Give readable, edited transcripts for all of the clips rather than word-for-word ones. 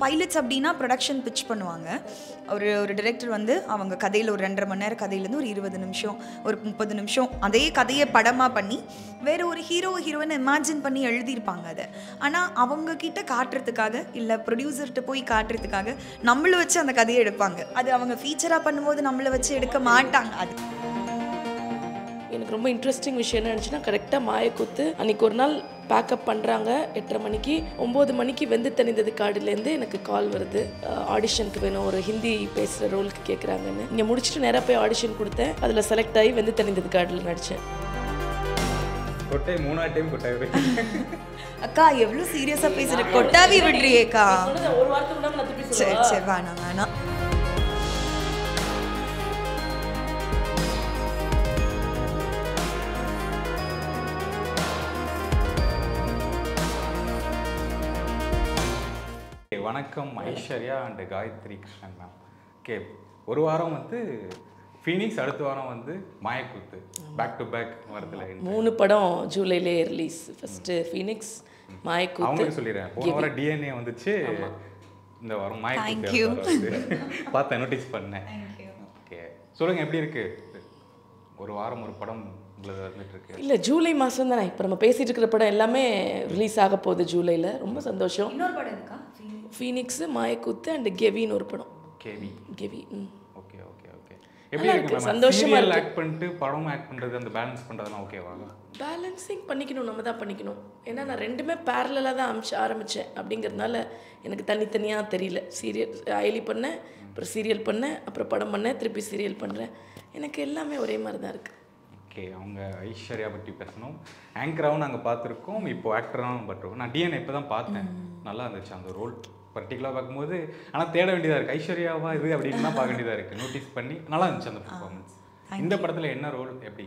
Pilots அப்படின்னா production pitch பண்ணுவாங்க. ஒரு டைரக்டர் வந்து அவங்க கதையில் ஒரு 2.5 மணி நேரம் கதையிலேருந்து ஒரு 20 நிமிஷம் ஒரு 30 நிமிஷம் அதே கதையை படமாக பண்ணி வேறு ஒரு ஹீரோயின் இமேஜின் பண்ணி எழுதியிருப்பாங்க அதை. ஆனால் அவங்கக்கிட்ட காட்டுறதுக்காக இல்லை ப்ரொடியூசர்கிட்ட போய் காட்டுறதுக்காக நம்மளை வச்சு அந்த கதையை எடுப்பாங்க. அது அவங்க ஃபீச்சராக பண்ணும்போது நம்மளை வச்சு எடுக்க மாட்டாங்க. அது எனக்கு ரொம்ப இன்ட்ரெஸ்டிங் விஷயம் என்ன நினச்சுன்னா, கரெக்டாக மாயக்கூத்து அன்றைக்கி ஒரு நாள் பேக்கப் பண்ணுறாங்க 8:30 மணிக்கு. 9 மணிக்கு வெந்து தணிந்தது காடுலேருந்து எனக்கு கால் வருது, ஆடிஷனுக்கு வேணும், ஒரு ஹிந்தி பேசுகிற ரோலுக்கு கேட்குறாங்கன்னு. இங்கே முடிச்சுட்டு நேராக போய் ஆடிஷன் கொடுத்தேன். அதில் செலக்ட் ஆகி வெந்து தணிந்தது காடில் நடித்தேன். கொட்டை 3 டைம் கொட்டாவி. அக்கா எவ்வளோ சீரியஸாக பேசுகிறேன், கொட்டாவி விடுறியேக்கா. ஒரு வாரத்துக்கு முன்னாடி நான் திருப்பி சரி சரி வேணாம் வேணாம். வணக்கம் Aishwarya and Gayathri Krishnan ma'am. Okay, ஒரு வாரம் வந்து ஃபீனிக்ஸ், அடுத்த வாரம் வந்து மாயக்கூத்து, பேக் டு பேக் வரதுல 3 படம் ஜூலைலே ரிலீஸ். First Phoenix, Mayakoothu. அவங்களுக்கு சொல்லிடுறேன், போன வாரம் டிஎன்ஏ வந்துச்சு, இந்த வாரம் மாயக்கூத்து பார்த்தேன், நோட்டீஸ் பண்ணேன். ஓகே சொல்லுங்கள், எப்படி இருக்கு ஒரு வாரம் ஒரு படம் வந்துட்டு இருக்கு? இல்லை, ஜூலை மாதம் தானே இப்போ நம்ம பேசிகிட்டு இருக்கிற படம் எல்லாமே ரிலீஸ் ஆக போகுது ஜூலையில். ரொம்ப சந்தோஷம். இன்னொரு படம் இருக்கா? ஃபீனிக்ஸு, மாயக்கூத்து அண்ட் கெவின்னு ஒரு படம். கெவி. Okay okay okay. எப்படி இருக்கு? சந்தோஷமா இருக்கு. ஆக்ட் பண்ணிட்டு படம் ஆக்ட் பண்றது, அந்த பேலன்ஸ் பண்றதெல்லாம் ஓகேவா? பேலன்சிங் பண்ணிக்கணும், நம்ம தான் பண்ணிக்கணும். ஏன்னா நான் ரெண்டுமே பேரலாக தான் ஆரம்பித்தேன். அப்படிங்கிறதுனால எனக்கு தனித்தனியாக தெரியல. சீரியல் ஐலி பண்ணேன், அப்புறம் சீரியல் பண்ணேன், அப்புறம் படம் பண்ணேன், திருப்பி சீரியல் பண்ணுறேன். எனக்கு எல்லாமே ஒரே மாதிரி தான் இருக்குது. ஓகே, அவங்க ஐஸ்வர்யா பற்றி பேசணும். ஆங்கராகவும் நாங்கள் பார்த்துருக்கோம், இப்போ ஆக்டராகவும் பார்த்துருக்கோம். நான் டிஎன்ஏ இப்போ தான் பார்த்தேன், நல்லா இருந்துச்சு அந்த ரோல் பர்டிகுலராக பார்க்கும்போது. ஆனால் தேட வேண்டியதாக இருக்குது, ஐஸ்வர்யாவா இது அப்படின்னு தான் பார்க்க வேண்டியதாக இருக்குது. நோட்டீஸ் பண்ணி நல்லா இருந்துச்சு அந்த பர்ஃபார்மன்ஸ். இந்த படத்தில் என்ன ரோல், எப்படி?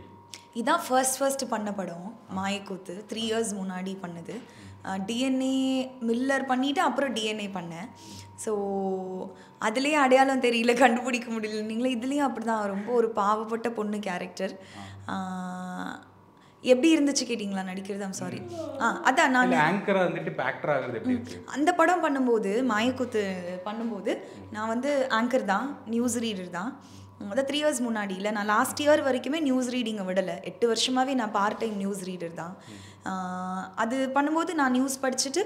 இதான் ஃபர்ஸ்ட் பண்ண படம் மாயக்கூத்து. 3 இயர்ஸ் முன்னாடி பண்ணது. டிஎன்ஏ மில்லர் பண்ணிவிட்டு அப்புறம் டிஎன்ஏ பண்ணேன். ஸோ அதுலேயே அடையாளம் தெரியல, கண்டுபிடிக்க முடியல. நீங்களே இதுலேயும் அப்படி தான், ரொம்ப ஒரு பாவப்பட்ட பொண்ணு கேரக்டர். எப்படி இருந்துச்சு கேட்டிங்களா நடிக்கிறது? I'm sorry. அதான் நான் ஆங்கராக வந்துட்டு இப்போ ஆக்டர் ஆகிறது எப்படி இருக்கு? அந்த படம் பண்ணும்போது, மாயக்கூத்து பண்ணும்போது நான் வந்து ஆங்கர் தான், நியூஸ் ரீடர் தான். அதான் 3 இயர்ஸ் முன்னாடி இல்லை, நான் லாஸ்ட் இயர் வரைக்குமே நியூஸ் ரீடிங்கை விடலை. 8 வருஷமாகவே நான் பார்ட் டைம் நியூஸ் ரீடர் தான். அது பண்ணும்போது நான் நியூஸ் படிச்சுட்டு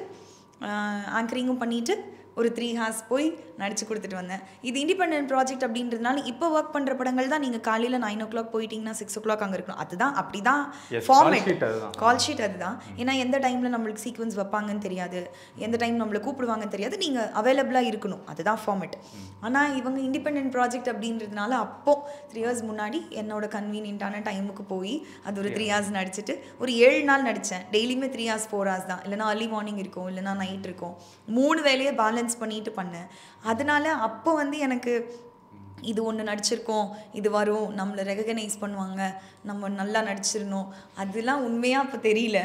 ஆங்கரிங்கும் பண்ணிவிட்டு ஒரு 3 ஹார்ஸ் போய் நடிச்சு கொடுத்துட்டு வந்தேன். இது இண்டிபெண்டன்ட் ப்ராஜெக்ட் அப்படின்றதுனால இப்போ ஒர்க் பண்ணுற படங்கள் தான் நீங்கள் காலையில் 9 o'clock போயிட்டீங்கன்னா 6 o'clock அங்கே இருக்கணும். அதுதான் அப்படி தான் ஃபார்மேட், கால் ஷீட் அதுதான். ஏன்னா எந்த டைமில் நம்மளுக்கு சீக்வன்ஸ் வைப்பாங்கன்னு தெரியாது, எந்த டைம் நம்மளை கூப்பிடுவாங்கன்னு தெரியாது, நீங்கள் அவைலபிளாக இருக்கணும், அதுதான் ஃபார்மேட். ஆனால் இவங்க இண்டிபெண்டன்ட் ப்ராஜெக்ட் அப்படின்றதுனால அப்போது 3 இயர்ஸ் முன்னாடி என்னோட கன்வீனியன்ட்டான டைமுக்கு போய் அது ஒரு 3 ஹார்ஸ் நடிச்சுட்டு ஒரு 7 நாள் நடித்தேன். டெய்லியுமே 3 ஹார்ஸ் 4 ஹார்ஸ் தான், இல்லைனா அர்லி மார்னிங் இருக்கும், இல்லைனா நைட் இருக்கும். 3 வேலையை பேலன்ஸ் பண்ணிட்டு பண்ணேன். அதனால அப்போ வந்து எனக்கு இது ஒன்று நடிச்சிருக்கோம், இது வரும், நம்மளை ரெகக்னைஸ் பண்ணுவாங்க, நம்ம நல்லா நடிச்சிடணும், அதெல்லாம் உண்மையாக அப்போ தெரியல.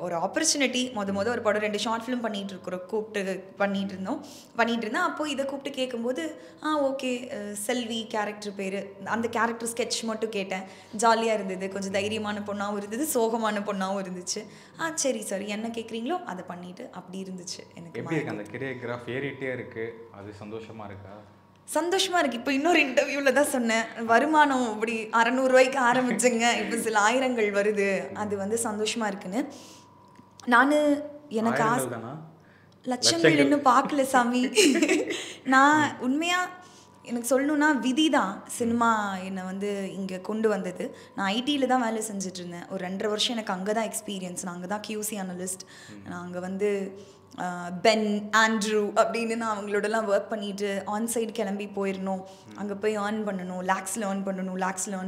ஒரு ஆப்பர்ச்சுனிட்டி. மொதல் ஒரு படம் 2 ஷார்ட் ஃபிலிம் கூப்பிட்டு பண்ணிகிட்டு இருந்தேன். அப்போது இதை கூப்பிட்டு கேட்கும்போது ஓகே, செல்வி கேரக்டர் பேர், அந்த கேரக்டர் ஸ்கெட்ச் மட்டும் கேட்டேன். ஜாலியாக இருந்தது, கொஞ்சம் தைரியமான பொண்ணாகவும் இருந்தது, சோகமான பொண்ணாகவும் இருந்துச்சு. சரி சார், என்ன கேட்குறீங்களோ அதை பண்ணிவிட்டு அப்படி இருந்துச்சு எனக்கு. எப்படி இருக்கு அந்த கிரியோகிராஃப்? ஏறிட்டே இருக்குது, அது சந்தோஷமாக இருக்கா? சந்தோஷமாக இருக்குது. இப்போ இன்னொரு இன்டர்வியூவில் தான் சொன்னேன், வருமானம் இப்படி 600 ரூபாய்க்கு ஆரம்பிச்சுங்க, இப்போ சில ஆயிரங்கள் வருது, அது வந்து சந்தோஷமாக இருக்குன்னு. நான் எனக்கு லட்சங்கள் இன்னும் பார்க்கல சாமி. நான் உண்மையாக எனக்கு சொல்லணுன்னா விதி தான் சினிமா என்னை வந்து இங்கே கொண்டு வந்தது. நான் ஐடியில் தான் வேலை செஞ்சிட்ருந்தேன். ஒரு 2.5 வருஷம் எனக்கு அங்கே தான் எக்ஸ்பீரியன்ஸ். நான் அங்கே தான் கியூசி அனலிஸ்ட். நான் அங்கே வந்து பென், ஆண்ட்ரூ அப்படின்னு நான் அவங்களோடலாம் ஒர்க் பண்ணிவிட்டு ஆன்சைடு கிளம்பி போயிடணும், அங்கே போய் ஏர்ன் பண்ணணும், லேக்ஸில் ஏர்ன்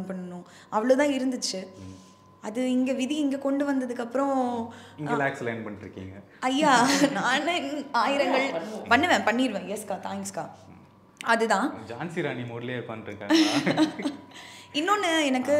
பண்ணணும், அவ்வளோதான் இருந்துச்சு. அது இங்கே விதி இங்கே கொண்டு வந்ததுக்கப்புறம் ஐயா நான் ஆயிரங்கள் பண்ணிடுவேன். எஸ்கா, தேங்க்ஸ்க்கா. அதுதான் ஜான்சி ராணி மோட்லேயே பண்ணிருக்காங்க. இன்னொன்று, எனக்கு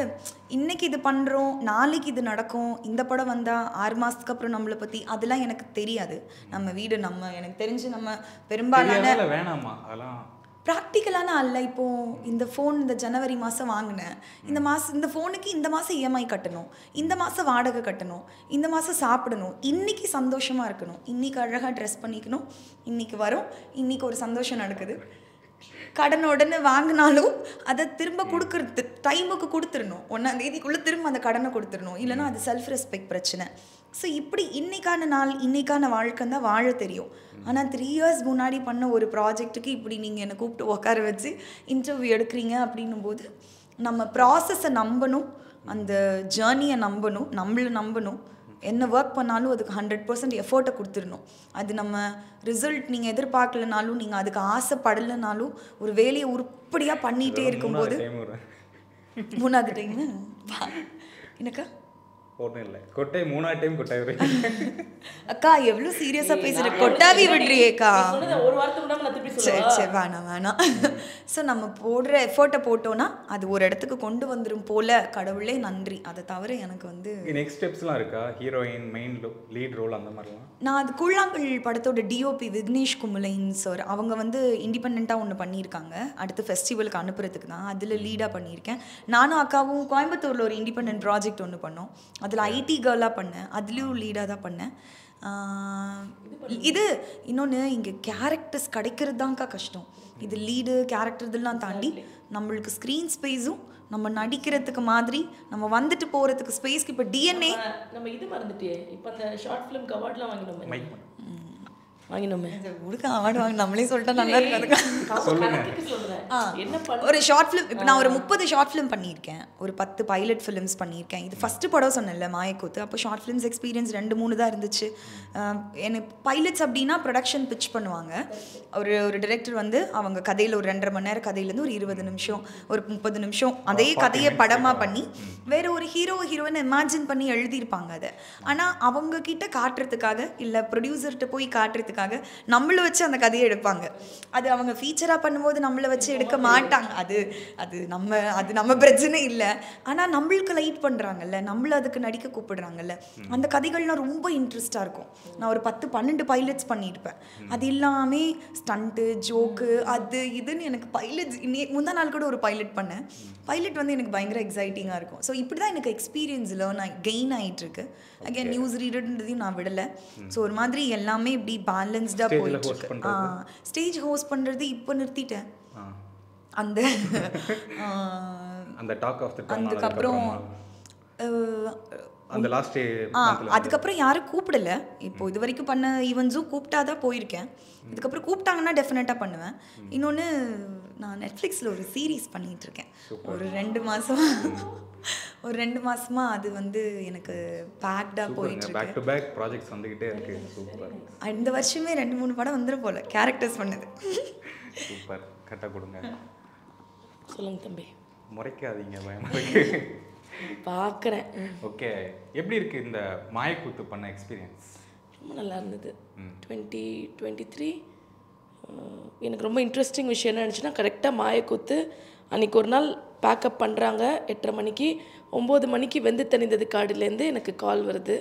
இன்றைக்கி இது பண்ணுறோம், நாளைக்கு இது நடக்கும், இந்த படம் வந்தால் 6 மாதத்துக்கு அப்புறம் நம்மளை பற்றி அதெல்லாம் எனக்கு தெரியாது. நம்ம வீடு, எனக்கு தெரிஞ்சு நம்ம பெரும்பாலான வேணாமா அதெல்லாம் ப்ராக்டிக்கலான அல்ல. இப்போது இந்த ஃபோன் இந்த ஜனவரி மாதம் வாங்கினேன், இந்த ஃபோனுக்கு இந்த மாதம் இஎம்ஐ கட்டணும், இந்த மாதம் வாடகை கட்டணும், இந்த மாதம் சாப்பிடணும், இன்றைக்கி சந்தோஷமாக இருக்கணும், இன்றைக்கி அழகாக ட்ரெஸ் பண்ணிக்கணும், இன்றைக்கி வரும், இன்றைக்கி ஒரு சந்தோஷம் நடக்குது. கடன் உடனே வாங்கினாலும் அதை திரும்ப கொடுக்குறது டைமுக்கு கொடுத்துடணும், 1ஆம் தேதிக்குள்ளே திரும்ப அந்த கடனை கொடுத்துடணும், இல்லைனா அது செல்ஃப் ரெஸ்பெக்ட் பிரச்சனை. ஸோ இப்படி இன்றைக்கான நாள் இன்றைக்கான வாழ்க்கை தான் வாழ தெரியும். ஆனால் 3 years முன்னாடி பண்ண ஒரு ப்ராஜெக்ட்டுக்கு இப்படி நீங்கள் என்னை கூப்பிட்டு உட்கார வச்சு இன்டர்வியூ எடுக்கிறீங்க அப்படின்னும் போது நம்ம ப்ராசஸை நம்பணும், அந்த ஜேர்னியை நம்பணும், நம்மளை நம்பணும். என்ன ஒர்க் பண்ணாலும் அதுக்கு 100% எஃபோர்ட்டை கொடுத்துடணும். அது நம்ம ரிசல்ட் நீங்கள் எதிர்பார்க்கலனாலும், நீங்கள் அதுக்கு ஆசைப்படலைனாலும், ஒரு வேலையை உருப்படியாக பண்ணிகிட்டே இருக்கும்போது 3ஆவது டைம் என்னக்கா ஒன்றும் இல்லை, கொட்டை 3ஆவது டைம் கொட்டாய் அக்கா எவ்வளோ சீரியஸாக பேசுகிற, கொட்டாவி விடுறியேக்கா. ஒரு வாரத்துக்கு முன்னாடி நான் திருப்பி சரி சரி வேணாம். ஸோ நம்ம போடுற எஃபோர்ட்டை போட்டோன்னா அது ஒரு இடத்துக்கு கொண்டு வந்துடும் போல. கடவுளே நன்றி. அதை தவிர எனக்கு வந்து நெக்ஸ்ட் ஸ்டெப்ஸ்லாம் இருக்கா? ஹீரோயின், மெயின் லீட் ரோல் அந்த மாதிரிலாம்? நான் அது கூழாங்கல் படத்தோட டிஓபி விக்னேஷ் குமுலைன் சார், அவங்க வந்து இண்டிபெண்ட்டாக ஒன்று பண்ணியிருக்காங்க, அடுத்து ஃபெஸ்டிவலுக்கு அனுப்புறதுக்கு தான். அதில் லீடாக பண்ணியிருக்கேன். நானும் அக்காவும் கோயம்புத்தூரில் ஒரு இண்டிபெண்ட் ப்ராஜெக்ட் ஒன்று பண்ணோம், அதில் ஐடி கேர்ளாக பண்ணேன், அதுலேயும் லீடாக தான் பண்ணேன். இது இன்னொன்று, இங்கே கேரக்டர்ஸ் கிடைக்கிறது தான்க்கா கஷ்டம். இது லீடு கேரக்டர் இதெல்லாம் தாண்டி நம்மளுக்கு ஸ்க்ரீன் ஸ்பேஸும் நம்ம நடிக்கிறதுக்கு மாதிரி நம்ம வந்துட்டு போகிறதுக்கு ஸ்பேஸ்க்கு இப்போ டிஎன்ஏ நம்ம இது மறந்துட்டே. இப்போ அந்த ஷார்ட் ஃபிலிம்க்கு அவார்ட்லாம் வாங்கினோமே உடுக்க அவார்டு வாங்க நம்மளே சொல்லிட்டா நல்லா இருக்காதுக்கா. ஒரு ஷார்ட் ஃபிலிம் இப்போ நான் ஒரு 30 ஷார்ட் ஃபிலிம் பண்ணியிருக்கேன், ஒரு 10 பைலட் ஃபிலிம்ஸ் பண்ணியிருக்கேன். இது ஃபஸ்ட்டு படம் சொன்னேன்ல மாயக்கூத்து, அப்போ ஷார்ட் ஃபிலிம்ஸ் எக்ஸ்பீரியன்ஸ் 2-3 தான் இருந்துச்சு. எனக்கு பைலட்ஸ் அப்படின்னா ப்ரொடக்ஷன் பிச் பண்ணுவாங்க. ஒரு டிரெக்டர் வந்து அவங்க கதையில் ஒரு 2.5 மணி நேரம் கதையிலேருந்து ஒரு 20 நிமிஷம் ஒரு 30 நிமிஷம் அதே கதையை படமாக பண்ணி வேறு ஒரு ஹீரோயினை இமேஜின் பண்ணி எழுதியிருப்பாங்க அதை. ஆனால் அவங்கக்கிட்ட காட்டுறதுக்காக இல்லை ப்ரொடியூசர்கிட்ட போய் காட்டுறதுக்காக நம்மளை வச்சு அந்த கதையை எடுப்பாங்க. அது அவங்க ஃபீச்சராக பண்ணும்போது நம்மளை வச்சு எடுக்க மாட்டாங்க. அது நம்ம பிரச்சனை இல்லை. ஆனால் நம்மளுக்கு லைட் பண்ணுறாங்கல்ல, நம்மளை அதுக்கு நடிக்க கூப்பிடுறாங்கல்ல, அந்த கதைகள்லாம் ரொம்ப இன்ட்ரெஸ்டாக இருக்கும். நான் ஒரு 10-12 பைலட்ஸ் பண்ணியிருப்பேன். அது எல்லாமே ஸ்டண்ட்டு ஜோக்கு அது இதுன்னு. எனக்கு பைலட்ஸ் முந்தா நாள் கூட ஒரு பைலட் பண்ணேன். பைலட் வந்து எனக்கு பயங்கர எக்ஸைட்டிங்காக இருக்கும். ஸோ இப்படி தான் எனக்கு எக்ஸ்பீரியன்ஸ் கெயின் ஆகிட்டுருக்கு. அகேன் நியூஸ் ரீடர்ன்றதையும் நான் விடலை. ஸோ ஒரு மாதிரி எல்லாமே இப்படி பேலன்ஸ்டாக போயிட்டுருக்கு. ஸ்டேஜ் ஹோஸ்ட் பண்ணுறது இப்போ நிறுத்திட்டேன். அதுக்கப்புறம் அதுக்கப்புறம் யாரும் கூப்பிடல. இப்போ இது வரைக்கும் பண்ண ஈவெண்ட்ஸும் கூப்பிட்டாதான் போயிருக்கேன். இதுக்கப்புறம் கூப்பிட்டாங்கன்னா டெஃபினட்டாக பண்ணுவேன். இன்னொன்று, நான் நெட்ஃப்ளிக்ஸில் ஒரு சீரீஸ் பண்ணிகிட்ருக்கேன். ஒரு 2 மாதமாக அது வந்து எனக்கு பேக்டாக போயிட்டுருக்கு. இந்த வருஷமே 2-3 படம் வந்துடும் போல் கேரக்டர்ஸ் பண்ணது. சூப்பர். கரெக்டாக கொடுங்க. சொல்லுங்க தம்பி. முறைக்காதீங்க, பயமா பார்க்குறேன். ஓகே, எப்படி இருக்குது இந்த மாயக்கூத்து பண்ண எக்ஸ்பீரியன்ஸ்? ரொம்ப நல்லா இருந்தது. 2023 எனக்கு ரொம்ப இன்ட்ரெஸ்டிங் விஷயம் என்ன இருந்துச்சுன்னா, கரெக்டாக மாயக்கூத்து அன்றைக்கி ஒரு நாள் பேக்கப் பண்ணுறாங்க 8:30 மணிக்கு. 9 மணிக்கு வெந்து தணிந்தது காடுலேருந்து எனக்கு கால் வருது,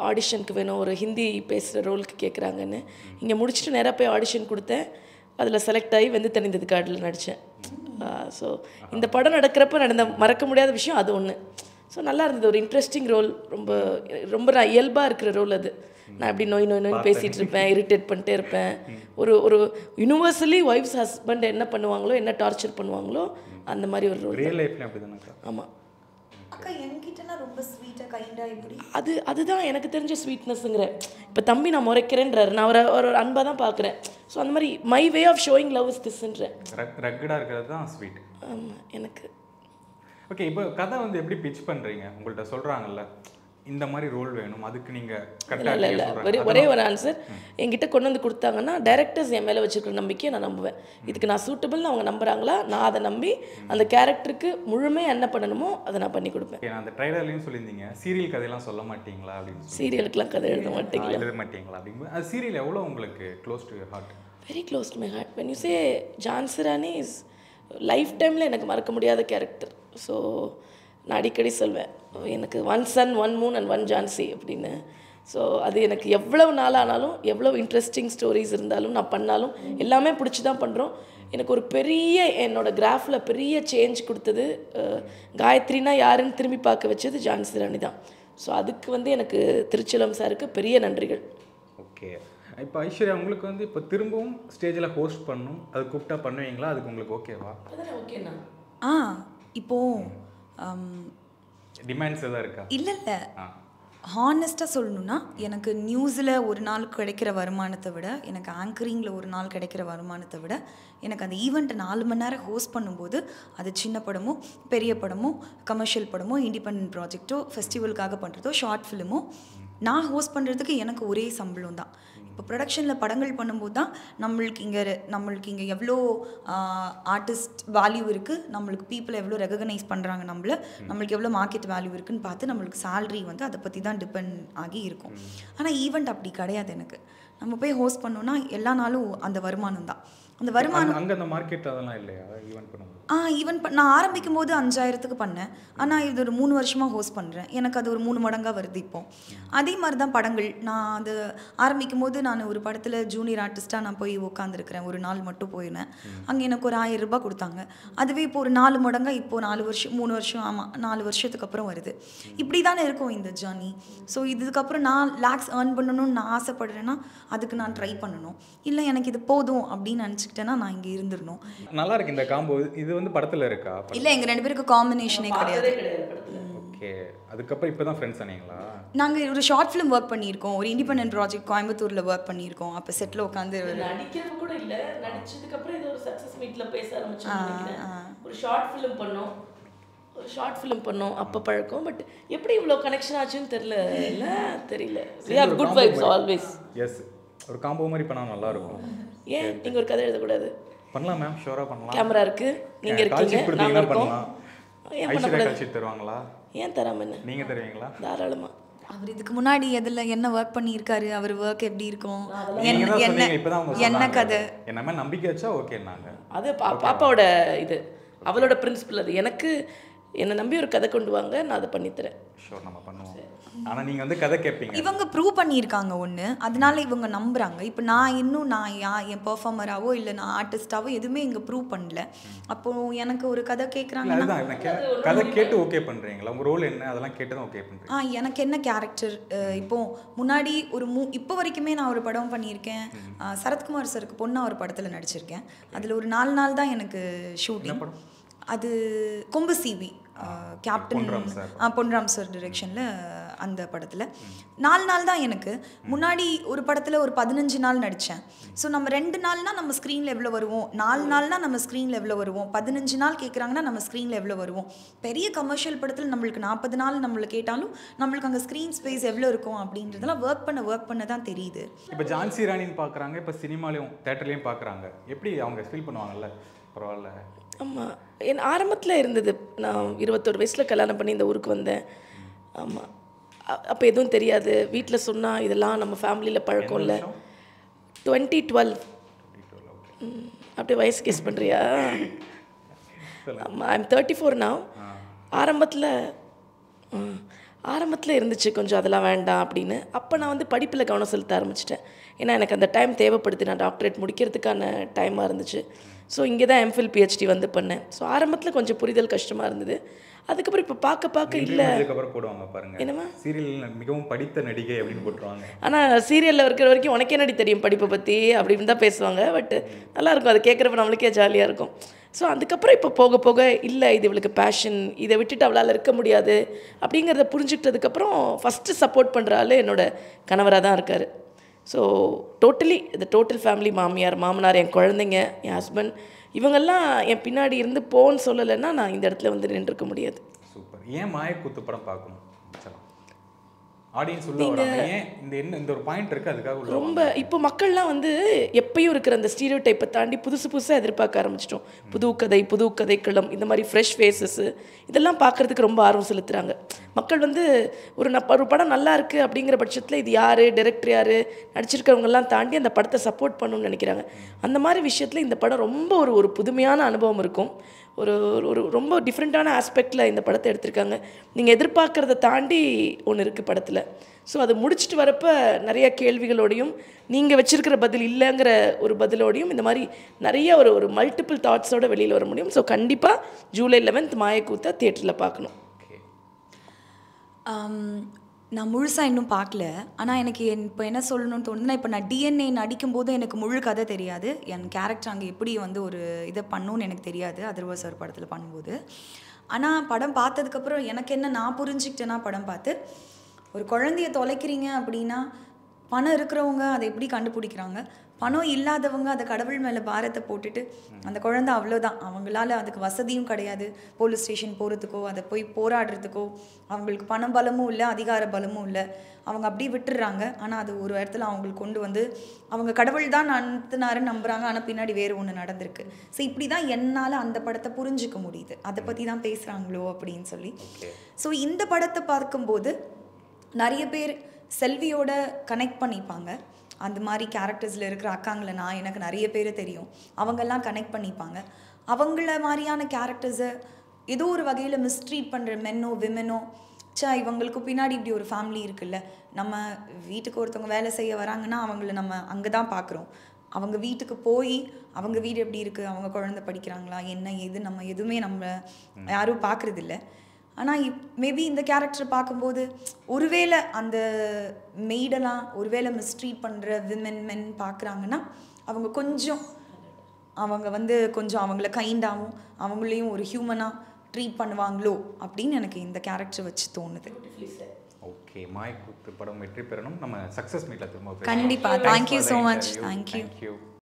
ஆடிஷனுக்கு வேணும், ஒரு ஹிந்தி பேசுகிற ரோலுக்கு கேட்குறாங்கன்னு. இங்கே முடிச்சுட்டு நேராக போய் ஆடிஷன் கொடுத்தேன். அதில் செலக்ட் ஆகி வெந்து தணிந்தது காடில் நடித்தேன். ஸோ இந்த படம் நடக்கிறப்ப நடந்த மறக்க முடியாத விஷயம் அது ஒன்று. ஸோ நல்லா இருந்தது. ஒரு இன்ட்ரெஸ்டிங் ரோல், ரொம்ப ரொம்ப நான் இயல்பாக இருக்கிற ரோல் அது. நான் எப்படி நோய் பேசிகிட்டு இருப்பேன், இரிட்டேட் பண்ணிட்டே இருப்பேன். ஒரு யூனிவர்சலி ஒய்ஃப்ஸ் ஹஸ்பண்ட் என்ன பண்ணுவாங்களோ, என்ன டார்ச்சர் பண்ணுவாங்களோ அந்த மாதிரி ஒரு ரோல். ரியல் லைஃப்ல அப்படி தானே? ஆமாம். அக்கா என்கிட்டனா ரொம்ப ஸ்வீட்டாக கைண்டாக இப்படி அதுதான் எனக்கு தெரிஞ்ச ஸ்வீட்னஸ்ங்கிற. இப்போ தம்பி நான் முறைக்கிறேன்றாரு, நான் ஒரு அன்பாக தான் பார்க்குறேன். ஸோ அந்த மாதிரி my way of showing love is திஸ்ன்றேன். ரக்கடாக இருக்கிறது தான் ஸ்வீட். ஆமாம் எனக்கு. ஓகே, இப்போ கதை வந்து எப்படி பிச் பண்ணுறீங்க? உங்கள்கிட்ட சொல்கிறாங்கல்ல இந்த மாதிரி ரோல் வேணும், அதுக்கு நீங்கள் இல்லை ஒரே ஒரு ஆன்சர் என்கிட்ட கொண்டு வந்து கொடுத்தாங்கன்னா, டைரக்டர்ஸ் என் மேலே வச்சுருக்கிற நம்பிக்கையை நான் நம்புவேன். இதுக்கு நான் சூட்டபிள்னு அவங்க நம்புகிறாங்களா, நான் அதை நம்பி அந்த கேரக்டருக்கு முழுமையாக என்ன பண்ணணுமோ அதை நான் பண்ணி கொடுப்பேன். நான் அந்த ட்ரைலர்லையும் சொல்லியிருந்தீங்க சீரியல் கதையெல்லாம் சொல்ல மாட்டீங்களா அப்படின்னு. சீரியலுக்குலாம் கதை எழுத மாட்டீங்களா அப்படிங்கும்போது அது சீரியல் எவ்வளோ உங்களுக்கு close to your heart? Very close to my heart. When you say Jhansi Rani is லைஃப் டைமில் எனக்கு மறக்க முடியாத கேரக்டர். ஸோ நான் அடிக்கடி சொல்வேன், எனக்கு 1 சன் 1 மூன் அண்ட் 1 ஜான்சி அப்படின்னு. ஸோ அது எனக்கு எவ்வளவு நாளானாலும் எவ்வளோ இன்ட்ரெஸ்டிங் ஸ்டோரிஸ் இருந்தாலும் நான் பண்ணாலும் எல்லாமே பிடிச்சி தான் பண்ணுறோம். எனக்கு ஒரு பெரிய என்னோடய கிராஃபில் பெரிய சேஞ்ச் கொடுத்தது காயத்ரினா யாருன்னு திரும்பி பார்க்க வச்சது ஜான்சி ராணி தான். ஸோ அதுக்கு வந்து எனக்கு திருச்சிலம் சாருக்கு பெரிய நன்றிகள். ஓகே, இப்போ ஐஸ்வர்யா உங்களுக்கு வந்து இப்போ திரும்பவும் ஸ்டேஜில் ஹோஸ்ட் பண்ணணும், அது கூப்பிட்டா பண்ணுவீங்களா? அதுக்கு உங்களுக்கு ஓகேவா? அதெல்லாம் ஓகேண்ணா. இப்போது டிமாண்ட்ஸ் எதாவது இருக்கா? இல்லை ஹானஸ்ட்டாக சொல்லணுன்னா எனக்கு நியூஸில் ஒரு நாள் கிடைக்கிற வருமானத்தை விட எனக்கு ஆங்கரிங்கில் ஒரு நாள் கிடைக்கிற வருமானத்தை விட எனக்கு அந்த ஈவெண்ட்டை 4 மணி நேரம் ஹோஸ்ட் பண்ணும்போது அது சின்ன படமோ பெரிய படமோ கமர்ஷியல் படமோ இண்டிபெண்ட் ப்ராஜெக்டோ ஃபெஸ்டிவலுக்காக பண்ணுறதோ ஷார்ட் ஃபிலிமோ நான் ஹோஸ்ட் பண்ணுறதுக்கு எனக்கு ஒரே சம்பளம் தான். இப்போ ப்ரொடக்ஷனில் படங்கள் பண்ணும்போது தான் நம்மளுக்கு இங்கே எவ்வளோ ஆர்டிஸ்ட் வேல்யூ இருக்குது, நம்மளுக்கு பீப்புளை எவ்வளோ ரெகக்னைஸ் பண்ணுறாங்க, நம்மளுக்கு எவ்வளோ மார்க்கெட் வேல்யூ இருக்குதுன்னு பார்த்து நம்மளுக்கு சேலரி வந்து அதை பற்றி தான் டிபெண்ட் ஆகி இருக்கும். ஆனால் ஈவெண்ட் அப்படி கிடையாது. எனக்கு நம்ம போய் ஹோஸ்ட் பண்ணோன்னா எல்லா நாளும் அந்த வருமானம் தான். அந்த வருமானம் அங்கே அந்த மார்க்கெட் அதெல்லாம் இல்லையா ஈவெண்ட் பண்ணும்போது? நான் ஆரம்பிக்கும் போது 5000க்கு பண்ணேன். ஆனால் இது ஒரு 3 வருஷமாக ஹோஸ்ட் பண்ணுறேன். எனக்கு அது ஒரு 3 மடங்காக வருது இப்போ. அதே மாதிரி தான் படங்கள். நான் அது ஆரம்பிக்கும் போது நான் ஒரு படத்தில் ஜூனியர் ஆர்டிஸ்ட்டாக நான் போய் உட்காந்துருக்கிறேன். ஒரு நாள் மட்டும் போயிருந்தேன். அங்கே எனக்கு ஒரு 1000 ரூபாய் கொடுத்தாங்க. அதுவே இப்போ ஒரு 4 மடங்காக இப்போது 4 வருஷம் 3 வருஷம் 4 வருஷத்துக்கு அப்புறம் வருது. இப்படி தானே இருக்கும் இந்த ஜேர்னி. ஸோ இதுக்கப்புறம் நான் லேக்ஸ் ஏர்ன் பண்ணணும்னு நான் ஆசைப்படுறேன்னா அதுக்கு நான் ட்ரை பண்ணணும். இல்லை எனக்கு இது போதும் அப்படின்னு நினச்சிக்கிட்டேன்னா நான் இங்கே இருந்துடணும். நல்லா இருக்கு இந்த காம்போ. இது வந்து படத்தில் இருக்கா? இல்லை, எங்கள் 2 பேருக்கு காம்பினேஷனே கிடையாது. ஓகே, அதுக்கப்புறம் இப்போ தான் ஃப்ரெண்ட்ஸ் ஆனீங்களா? நாங்கள் ஒரு ஷார்ட் ஃபிலிம் ஒர்க் பண்ணியிருக்கோம். ஒரு இண்டிபெண்டன்ட் ப்ராஜெக்ட் கோயம்புத்தூரில் ஒர்க் பண்ணியிருக்கோம். அப்போ செட்டில் உட்காந்து நடிக்கிறது கூட இல்லை, நடிச்சதுக்கப்புறம் இது ஒரு சக்ஸஸ் மீட்டில் பேச ஆரம்பிச்சோம். ஒரு ஷார்ட் ஃபிலிம் பண்ணோம். அப்போ பழக்கம். பட் எப்படி இவ்வளோ கனெக்ஷன் ஆச்சுன்னு தெரியல. We have good vibes always. Yes, ஒரு காம்போ மாதிரி பண்ணால் நல்லா இருக்கும். ஏன் நீங்கள் ஒரு கதை எழுதக்கூடாது? பண்ணலாம் மேம், ஷோராக பண்ணலாம். கேமரா இருக்கு, நீங்க இருக்கீங்க, நாங்க இருக்கோம். ஏன் பண்ணக்கூடாது? கால்ஷீட் தருவாங்களா? ஏன் தராம என்ன? நீங்க தருவீங்களா? தாராளமா. அவர் இதுக்கு முன்னாடி என்ன ஒர்க் பண்ணியிருக்காரு, அவர் ஒர்க் எப்படி இருக்கும், என்ன கதை, என்ன நம்பிக்கை வச்சா ஓகேன்னாங்க. அது பாப்பாவோட இது, அவளோட பிரின்சிபல் அது. எனக்கு என்னை நம்பி ஒரு கதை கொண்டு வாங்க, நான் அதை பண்ணித்தரேன். ஷோர், நம்ம பண்ணுவோம். ஆனால் நீங்கள் வந்து கதை கேட்பீங்க. இவங்க ப்ரூவ் பண்ணியிருக்காங்க ஒன்று, அதனால இவங்க நம்புகிறாங்க. இப்போ நான் என் பெர்ஃபார்மராகவோ இல்லை நான் ஆர்டிஸ்டாவோ எதுவுமே இங்கே ப்ரூவ் பண்ணல. அப்போது எனக்கு ஒரு கதை கேட்குறாங்க. அதுதான் கதை கேட்டு ஓகே பண்ணுறீங்களா? உங்கள் ரோல் என்ன அதெல்லாம் கேட்டு தான் ஓகே பண்ணுறீங்க? எனக்கு என்ன கேரக்டர், இப்போது முன்னாடி இப்போ வரைக்குமே நான் ஒரு படம் பண்ணியிருக்கேன். சரத்குமார் சருக்கு பொண்ணா ஒரு படத்தில் நடிச்சிருக்கேன். அதில் ஒரு 4 நாள் தான் எனக்கு ஷூட்டிங். அது கொம்பு சிவி கேப்டன் பொன்ராம் சார் டிரெக்ஷனில் அந்த படத்தில் 4 நாள் தான் எனக்கு. முன்னாடி ஒரு படத்தில் ஒரு 15 நாள் நடித்தேன். ஸோ நம்ம 2 நாள்னால் நம்ம ஸ்க்ரீனில் எவ்வளோ வருவோம், 4 நாள்னால் நம்ம ஸ்க்ரீனில் எவ்வளோ வருவோம், 15 நாள் கேட்குறாங்கன்னா நம்ம ஸ்க்ரீனில் எவ்வளோ வருவோம். பெரிய கமர்ஷியல் படத்தில் நம்மளுக்கு 40 நாள் நம்மளை கேட்டாலும் நம்மளுக்கு அங்கே ஸ்க்ரீன் ஸ்பேஸ் எவ்வளோ இருக்கும் அப்படின்றதெல்லாம் ஒர்க் பண்ண தான் தெரியுது. இப்போ ஜான்சி ராணின்னு பார்க்குறாங்க, இப்போ சினிமாலையும் தேட்டர்லேயும் பார்க்குறாங்க. எப்படி அவங்க ஃபீல் பண்ணுவாங்கல்ல? பரவாயில்ல. ஆமாம், என் ஆரம்பத்தில் இருந்தது. நான் 21 வயசில் கல்யாணம் பண்ணி இந்த ஊருக்கு வந்தேன். ஆமாம், அப்போ எதுவும் தெரியாது. வீட்டில் சொன்னால் இதெல்லாம் நம்ம ஃபேமிலியில் பழக்கம் இல்லை. 2012. அப்படியே வயசு கெஸ் பண்ணுறியா? ஆமாம், ஐம் 34 now. ஆரம்பத்தில் இருந்துச்சு கொஞ்சம் அதெல்லாம் வேண்டாம் அப்படின்னு. அப்போ நான் வந்து படிப்பில் கவனம் செலுத்த ஆரம்பிச்சிட்டேன். ஏன்னா எனக்கு அந்த டைம் தேவைப்படுது. நான் டாக்டரேட் முடிக்கிறதுக்கான டைமாக இருந்துச்சு. ஸோ இங்கே தான் எம்ஃபில் பிஹெச்டி வந்து பண்ணேன். ஸோ ஆரம்பத்தில் கொஞ்சம் புரிதல் கஷ்டமாக இருந்தது. அதுக்கப்புறம் இப்போ பார்க்க இல்லை. அதுக்கப்புறம் போடுவாங்க பாருங்க, என்னமா சீரியல் மிகவும் படித்த நடிகை அப்படின்னு போட்டுருவாங்க. ஆனால் சீரியலில் இருக்கிற வரைக்கும் உனக்கே நடி தெரியும் படிப்பை பற்றி அப்படின்னு தான் பேசுவாங்க. பட் நல்லாயிருக்கும், அதை கேட்குறப்ப நம்மளுக்கே ஜாலியாக இருக்கும். ஸோ அதுக்கப்புறம் இப்போ போக போக இல்லை இது இவளுக்கு பேஷன், இதை விட்டுட்டு அவளால் இருக்க முடியாது அப்படிங்கிறத புரிஞ்சுக்கிட்டதுக்கப்புறம் ஃபஸ்ட்டு சப்போர்ட் பண்ணுற ஆள் என்னோடய கணவராக தான் இருக்கார். ஸோ டோட்டலி இந்த டோட்டல் ஃபேமிலி, மாமியார், மாமனார், என் குழந்தைங்க, என் ஹஸ்பண்ட், இவங்கெல்லாம் என் பின்னாடி இருந்து போன்னு சொல்லலைன்னா நான் இந்த இடத்துல வந்து நின்றுக்க முடியாது. சூப்பர். ஏன் மாயக்கூத்து படம் பார்க்கணும்? ஆடியன்ஸ் உள்ள வராங்க. ஏன் இந்த ஒரு பாயிண்ட் இருக்குது, அதுக்காக ரொம்ப இப்போ மக்கள்லாம் வந்து எப்பயும் இருக்கிற அந்த ஸ்டீரியோடைப்பை தாண்டி புதுசாக எதிர்பார்க்க ஆரம்பிச்சிட்டோம். புது கதைக்களம், இந்த மாதிரி ஃப்ரெஷ் ஃபேஸஸ்ஸு இதெல்லாம் பார்க்குறதுக்கு ரொம்ப ஆர்வம் செலுத்துகிறாங்க. மக்கள் வந்து ஒரு படம் நல்லா இருக்குது அப்படிங்கிற பட்சத்தில் இது யார், டைரக்டர் யார், நடிச்சிருக்கிறவங்கெல்லாம் தாண்டி அந்த படத்தை சப்போர்ட் பண்ணணும்னு நினைக்கிறாங்க. அந்த மாதிரி விஷயத்தில் இந்த படம் ரொம்ப ஒரு புதுமையான அனுபவம் இருக்கும். ஒரு ஒரு ரொம்ப டிஃப்ரெண்ட்டான ஆஸ்பெக்டில் இந்த படத்தை எடுத்திருக்காங்க. நீங்கள் எதிர்பார்க்குறத தாண்டி ஒன்று இருக்குது படத்தில். ஸோ அது முடிச்சுட்டு வரப்போ நிறைய கேள்விகளோடையும் நீங்கள் வச்சுருக்கிற பதில் இல்லைங்கிற ஒரு பதிலோடையும் இந்த மாதிரி நிறைய ஒரு மல்டிபிள் தாட்ஸோடு வெளியில் வர முடியும். ஸோ கண்டிப்பாக ஜூலை 11 மாயக்கூத்தை தியேட்டரில் பார்க்கணும். நான் முழுசாக இன்னும் பார்க்கல. ஆனால் எனக்கு இப்போ என்ன சொல்லணும்னு தோணுதுன்னா, இப்போ நான் டிஎன்ஏ நடிக்கும்போது எனக்கு முழு கதை தெரியாது. என் கேரக்டர் அங்கே எப்படி வந்து ஒரு இதை பண்ணணும்னு எனக்கு தெரியாது அதர்வா சார் படத்தில் பண்ணும்போது. ஆனால் படம் பார்த்ததுக்கப்புறம் எனக்கு என்ன நான் புரிஞ்சுக்கிட்டேன்னா, படம் பார்த்து ஒரு குழந்தைய தொலைக்கிறீங்க அப்படின்னா பணம் இருக்கிறவங்க அதை எப்படி கண்டுபிடிக்கிறாங்க, பணம் இல்லாதவங்க அதை கடவுள் மேலே பாரத்தை போட்டுட்டு அந்த குழந்தை அவ்வளோதான், அவங்களால அதுக்கு வசதியும் கிடையாது, போலீஸ் ஸ்டேஷன் போகிறதுக்கோ அதை போய் போராடுறதுக்கோ அவங்களுக்கு பண பலமும் இல்லை, அதிகார பலமும் இல்லை, அவங்க அப்படியே விட்டுடுறாங்க. ஆனால் அது ஒரு இடத்துல அவங்களுக்கு கொண்டு வந்து அவங்க கடவுள் தான் அனுப்புனாருன்னு நம்புகிறாங்க. ஆனால் பின்னாடி வேறு ஒன்று நடந்திருக்கு. ஸோ இப்படி தான் என்னால் அந்த படத்தை புரிஞ்சிக்க முடியுது. அதை பற்றி தான் பேசுகிறாங்களோ அப்படின்னு சொல்லி. ஸோ இந்த படத்தை பார்க்கும்போது நிறைய பேர் செல்வியோட கனெக்ட் பண்ணிப்பாங்க. அந்த மாதிரி கேரக்டர்ஸில் இருக்கிற அக்காங்களை எனக்கு நிறைய பேர் தெரியும். அவங்கெல்லாம் கனெக்ட் பண்ணிப்பாங்க. அவங்கள மாதிரியான கேரக்டர்ஸை ஏதோ ஒரு வகையில் மிஸ்ட்ரீட் பண்ணுற மென்னோ விமெனோ, இவங்களுக்கு பின்னாடி இப்படி ஒரு ஃபேமிலி இருக்குல்ல, நம்ம வீட்டுக்கு ஒருத்தவங்க வேலை செய்ய வராங்கன்னா அவங்கள நம்ம அங்கே தான் பார்க்குறோம். அவங்க வீட்டுக்கு போய் அவங்க வீடு எப்படி இருக்குது, அவங்க குழந்தை படிக்கிறாங்களா, என்ன ஏது, நம்ம எதுவுமே நம்ம யாரும் பார்க்குறதில்ல. ஆனால் மேபி இந்த கேரக்டரை பார்க்கும்போது ஒருவேளை அந்த மெய்டெல்லாம் ஒருவேளை மிஸ்ட்ரீட் பண்ணுற மென் பார்க்குறாங்கன்னா அவங்க வந்து கொஞ்சம் அவங்கள கைண்டாகவும் அவங்களையும் ஒரு ஹியூமனாக ட்ரீட் பண்ணுவாங்களோ அப்படின்னு எனக்கு இந்த கேரக்டர் வச்சு தோணுது. ஓகே, மாயக்கூத்து படம் வெற்றி பெறணும். நம்ம சக்ஸஸ் மீட்டில் திரும்ப கண்டிப்பாக. Thank you so much. தேங்க்யூ.